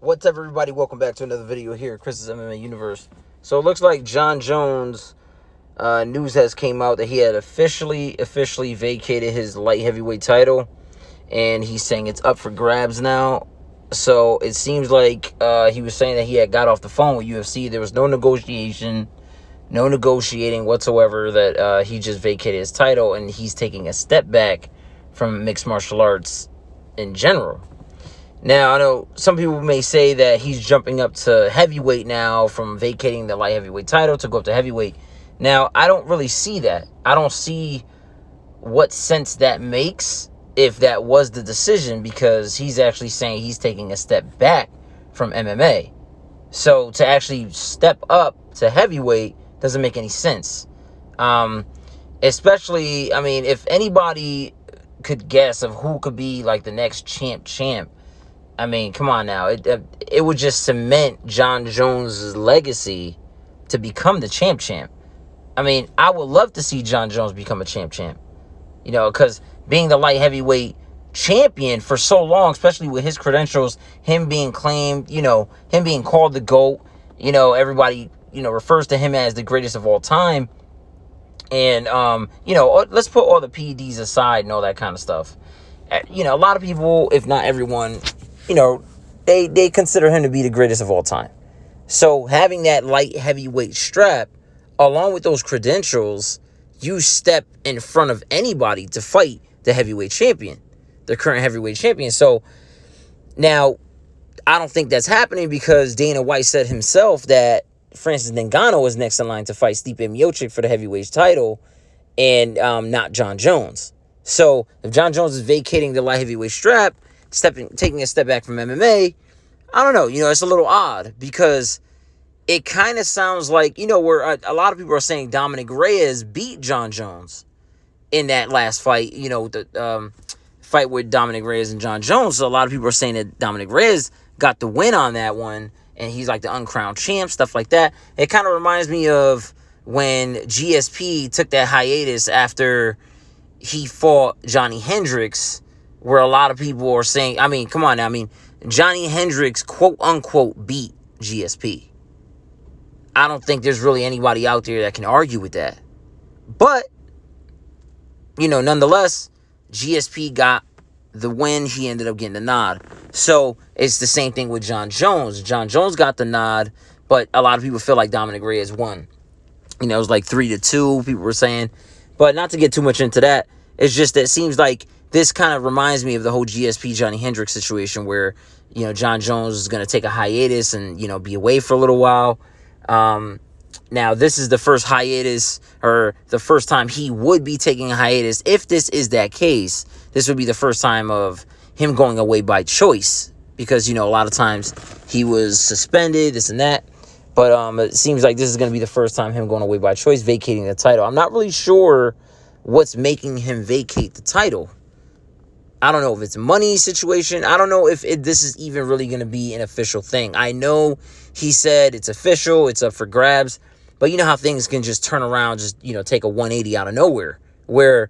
What's up, everybody? Welcome back to another video here at Chris's MMA Universe. So it looks like Jon Jones news has came out that he had officially vacated his light heavyweight title, and he's saying it's up for grabs now. So it seems like he was saying that he had got off the phone with UFC. There was no negotiating whatsoever, that he just vacated his title, and he's taking a step back from mixed martial arts in general. Now, I know some people may say that he's jumping up to heavyweight now from vacating the light heavyweight title to go up to heavyweight. Now, I don't really see that. I don't see what sense that makes if that was the decision, because he's actually saying he's taking a step back from MMA. So to actually step up to heavyweight doesn't make any sense. Especially, I mean, if anybody could guess of who could be like the next champ, I mean, come on now. It would just cement Jon Jones' legacy to become the champ. I mean, I would love to see Jon Jones become a champ. You know, because being the light heavyweight champion for so long, especially with his credentials, him being claimed, you know, him being called the GOAT, you know, everybody, you know, refers to him as the greatest of all time. And, you know, let's put all the PEDs aside and all that kind of stuff. You know, a lot of people, if not everyone, you know, they consider him to be the greatest of all time. So having that light heavyweight strap, along with those credentials, you step in front of anybody to fight the heavyweight champion, the current heavyweight champion. So now, I don't think that's happening, because Dana White said himself that Francis Ngannou is next in line to fight Stipe Miocic for the heavyweight title, and not Jon Jones. So if Jon Jones is vacating the light heavyweight strap, taking a step back from MMA, I don't know. You know, it's a little odd, because it kind of sounds like, you know, where a lot of people are saying Dominick Reyes beat Jon Jones in that last fight, you know, the fight with Dominick Reyes and Jon Jones. So a lot of people are saying that Dominick Reyes got the win on that one, and he's like the uncrowned champ, stuff like that. It kind of reminds me of when GSP took that hiatus after he fought Johnny Hendricks, where a lot of people are saying, I mean, come on now, I mean, Johnny Hendricks, quote-unquote, beat GSP. I don't think there's really anybody out there that can argue with that. But, you know, nonetheless, GSP got the win. He ended up getting the nod. So it's the same thing with Jon Jones. Jon Jones got the nod, but a lot of people feel like Dominick Reyes won. You know, it was like 3-2, people were saying. But not to get too much into that, it's just that it seems like this kind of reminds me of the whole GSP Johnny Hendricks situation, where, you know, Jon Jones is going to take a hiatus and, you know, be away for a little while. Now, this is the first hiatus, or the first time he would be taking a hiatus. If this is that case, this would be the first time of him going away by choice, because, you know, a lot of times he was suspended, this and that. But it seems like this is going to be the first time him going away by choice, vacating the title. I'm not really sure what's making him vacate the title. I don't know if it's a money situation. I don't know if this is even really going to be an official thing. I know he said it's official, it's up for grabs, but you know how things can just turn around, just, you know, take a 180 out of nowhere, where,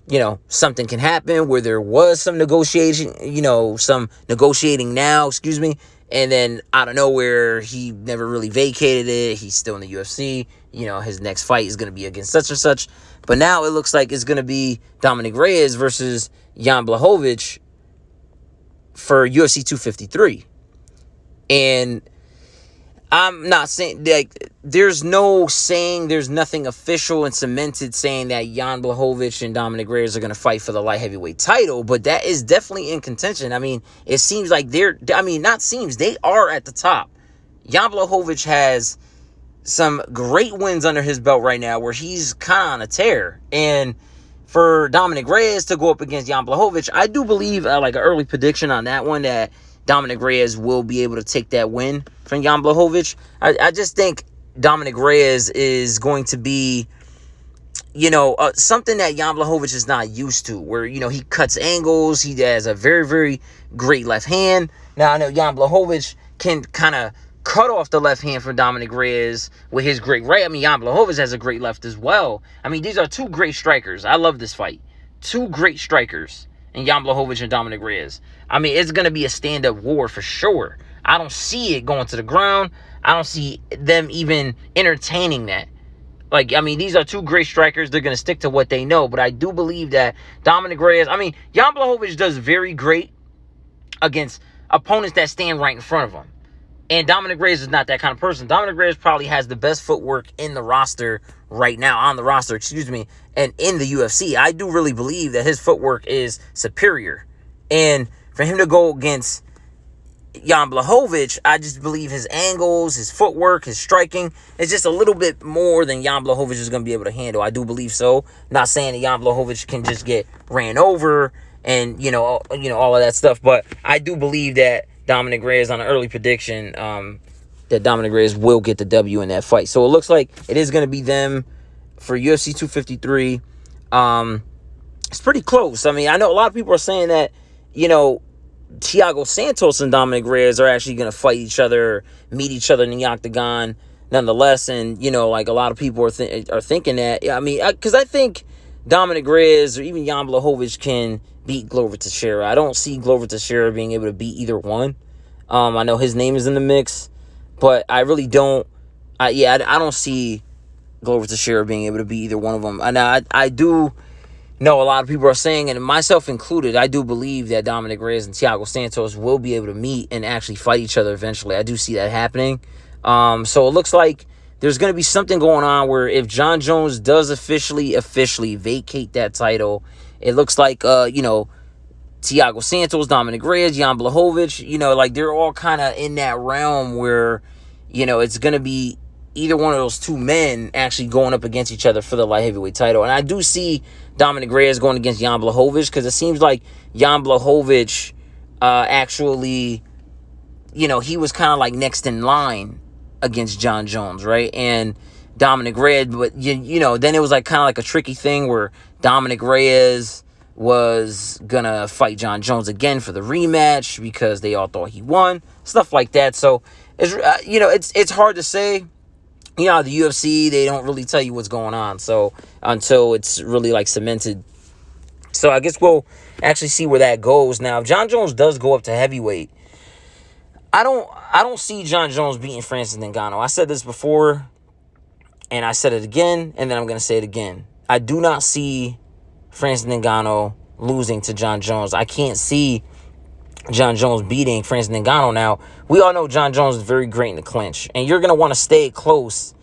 you know, something can happen, where there was some negotiating now, and then out of nowhere, he never really vacated it. He's still in the UFC. You know, his next fight is going to be against such and such. But now it looks like it's going to be Dominick Reyes versus Jan Blachowicz for UFC 253. And I'm not saying, like, there's nothing official and cemented saying that Jan Blachowicz and Dominick Reyes are going to fight for the light heavyweight title, but that is definitely in contention. I mean, it seems like they are at the top. Jan Blachowicz has some great wins under his belt right now, where he's kind of on a tear. And for Dominick Reyes to go up against Jan Blachowicz, I do believe, like an early prediction on that one, that Dominick Reyes will be able to take that win from Jan Blachowicz. I just think Dominick Reyes is going to be, you know, something that Jan Blachowicz is not used to, where, you know, he cuts angles. He has a very, very great left hand. Now, I know Jan Blachowicz can kind of cut off the left hand from Dominick Reyes with his great right. I mean, Jan Blachowicz has a great left as well. I mean, these are two great strikers. I love this fight. Two great strikers in Jan Blachowicz and Dominick Reyes. I mean, it's going to be a stand-up war for sure. I don't see it going to the ground. I don't see them even entertaining that. Like, I mean, these are two great strikers. They're going to stick to what they know. But I do believe that Dominick Reyes, I mean, Jan Blachowicz does very great against opponents that stand right in front of him. And Dominick Reyes is not that kind of person. Dominick Reyes probably has the best footwork in the roster right now, and in the UFC. I do really believe that his footwork is superior. And for him to go against Jan Blachowicz, I just believe his angles, his footwork, his striking is just a little bit more than Jan Blachowicz is going to be able to handle. I do believe so. Not saying that Jan Blachowicz can just get ran over and, all of that stuff. But I do believe that Dominick Reyes, on an early prediction, that Dominick Reyes will get the W in that fight. So it looks like it is going to be them for UFC 253. It's pretty close. I mean, I know a lot of people are saying that, Thiago Santos and Dominick Reyes are actually going to fight each other, meet each other in the octagon nonetheless. And, like a lot of people are thinking that. I mean, because I think Dominick Reyes or even Jan Blachowicz can beat Glover Teixeira. I don't see Glover Teixeira being able to beat either one. I know his name is in the mix, but I really don't. I don't see Glover Teixeira being able to beat either one of them. And I do know a lot of people are saying, and myself included, I do believe that Dominick Reyes and Thiago Santos will be able to meet and actually fight each other eventually. I do see that happening. So it looks like there's going to be something going on where if Jon Jones does officially vacate that title, it looks like, Thiago Santos, Dominick Reyes, Jan Blachowicz, like they're all kind of in that realm where, it's going to be either one of those two men actually going up against each other for the light heavyweight title. And I do see Dominick Reyes going against Jan Blachowicz because it seems like Jan Blachowicz actually, he was kind of like next in line against Jon Jones, right? And Dominick Reyes, but, then it was like kind of like a tricky thing where Dominick Reyes was going to fight Jon Jones again for the rematch because they all thought he won, stuff like that. So, it's hard to say. The UFC, they don't really tell you what's going on. So until it's really like cemented. So I guess we'll actually see where that goes. Now, if Jon Jones does go up to heavyweight, I don't see Jon Jones beating Francis Ngannou. I said this before, and I said it again, and then I'm going to say it again. I do not see Francis Ngannou losing to Jon Jones. I can't see Jon Jones beating Francis Ngannou. Now, we all know Jon Jones is very great in the clinch, and you're going to want to stay close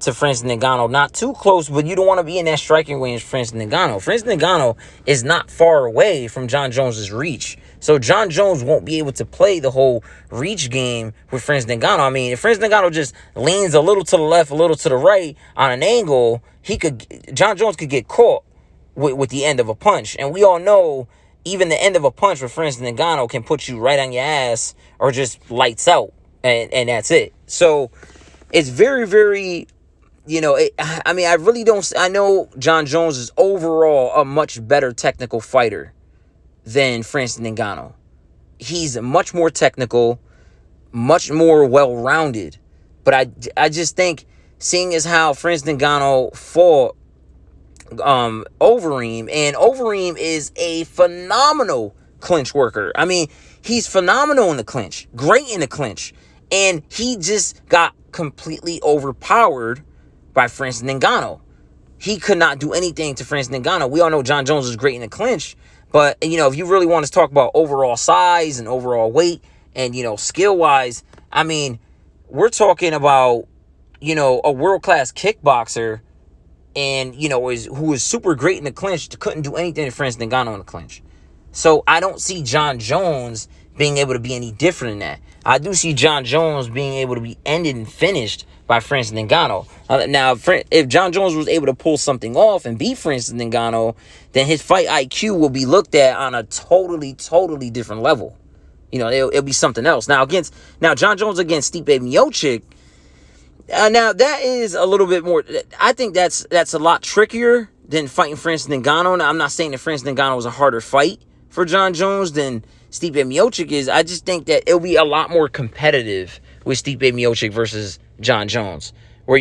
to Francis Ngannou. Not too close, but you don't want to be in that striking range for Francis Ngannou. Francis Ngannou is not far away from Jon Jones's reach, so Jon Jones won't be able to play the whole reach game with Francis Ngannou. I mean, if Francis Ngannou just leans a little to the left, a little to the right on an angle, Jon Jones could get caught with the end of a punch, and we all know even the end of a punch with Francis Ngannou can put you right on your ass or just lights out, and that's it. So it's very, very, I really don't. I know Jon Jones is overall a much better technical fighter than Francis Ngannou. He's much more technical, much more well-rounded. But I just think, seeing as how Francis Ngannou fought Overeem, and Overeem is a phenomenal clinch worker. I mean, he's phenomenal in the clinch, great in the clinch, and he just got completely overpowered by Francis Ngannou. He could not do anything to Francis Ngannou. We all know Jon Jones is great in the clinch, but if you really want to talk about overall size and overall weight and skill wise, I mean, we're talking about a world-class kickboxer. And, who is super great in the clinch, couldn't do anything to Francis Ngannou in the clinch. So I don't see Jon Jones being able to be any different than that. I do see Jon Jones being able to be ended and finished by Francis Ngannou. Now, if Jon Jones was able to pull something off and beat Francis Ngannou, then his fight IQ will be looked at on a totally, totally different level. It'll be something else. Now, Jon Jones against Stipe Miocic, now, that is a little bit more. I think that's a lot trickier than fighting Francis Ngannou. Now, I'm not saying that Francis Ngannou was a harder fight for Jon Jones than Stipe Miocic is. I just think that it'll be a lot more competitive with Stipe Miocic versus Jon Jones. Where,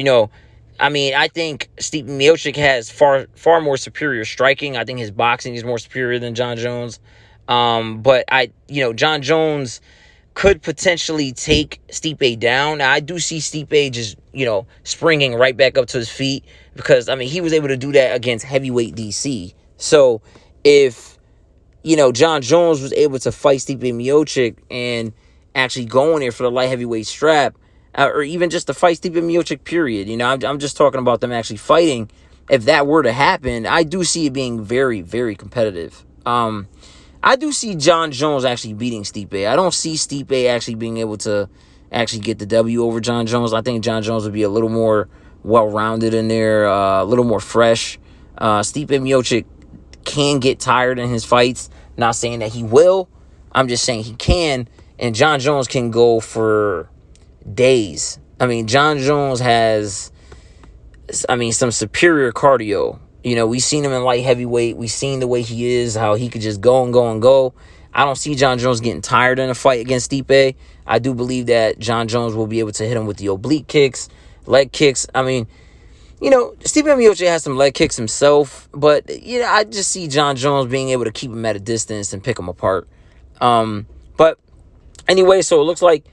I think Stipe Miocic has far more superior striking. I think his boxing is more superior than Jon Jones. But Jon Jones, could potentially take Stipe down. Now, I do see Stipe just, springing right back up to his feet because, I mean, he was able to do that against heavyweight DC. So, if, John Jones was able to fight Stipe Miocic and actually go in there for the light heavyweight strap, or even just to fight Stipe Miocic, period. I'm just talking about them actually fighting. If that were to happen, I do see it being very, very competitive. I do see John Jones actually beating Stipe. I don't see Stipe actually being able to actually get the W over John Jones. I think John Jones would be a little more well-rounded in there, a little more fresh. Stipe Miocic can get tired in his fights. Not saying that he will. I'm just saying he can. And John Jones can go for days. I mean, John Jones has, some superior cardio. We've seen him in light heavyweight. We've seen the way he is, how he could just go and go and go. I don't see John Jones getting tired in a fight against Stipe. I do believe that John Jones will be able to hit him with the oblique kicks, leg kicks. I mean, Stipe Miocic has some leg kicks himself, but, I just see John Jones being able to keep him at a distance and pick him apart. But anyway, so it looks like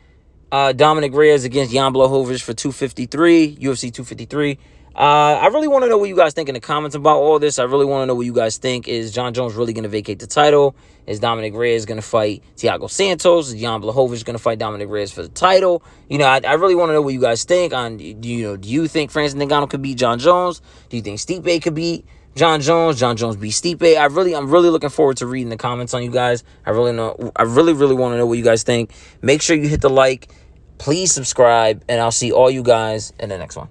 Dominick Reyes against Jan Blachowicz for 253, UFC 253. I really want to know what you guys think in the comments about all this. I really want to know what you guys think. Is John Jones really going to vacate the title? Is Dominick Reyes going to fight Thiago Santos? Is Jan Blachowicz going to fight Dominick Reyes for the title? I really want to know what you guys think. Do you think Francis Ngannou could beat John Jones? Do you think Stipe could beat John Jones? John Jones beat Stipe? I'm really looking forward to reading the comments on you guys. I really want to know what you guys think. Make sure you hit the like. Please subscribe, and I'll see all you guys in the next one.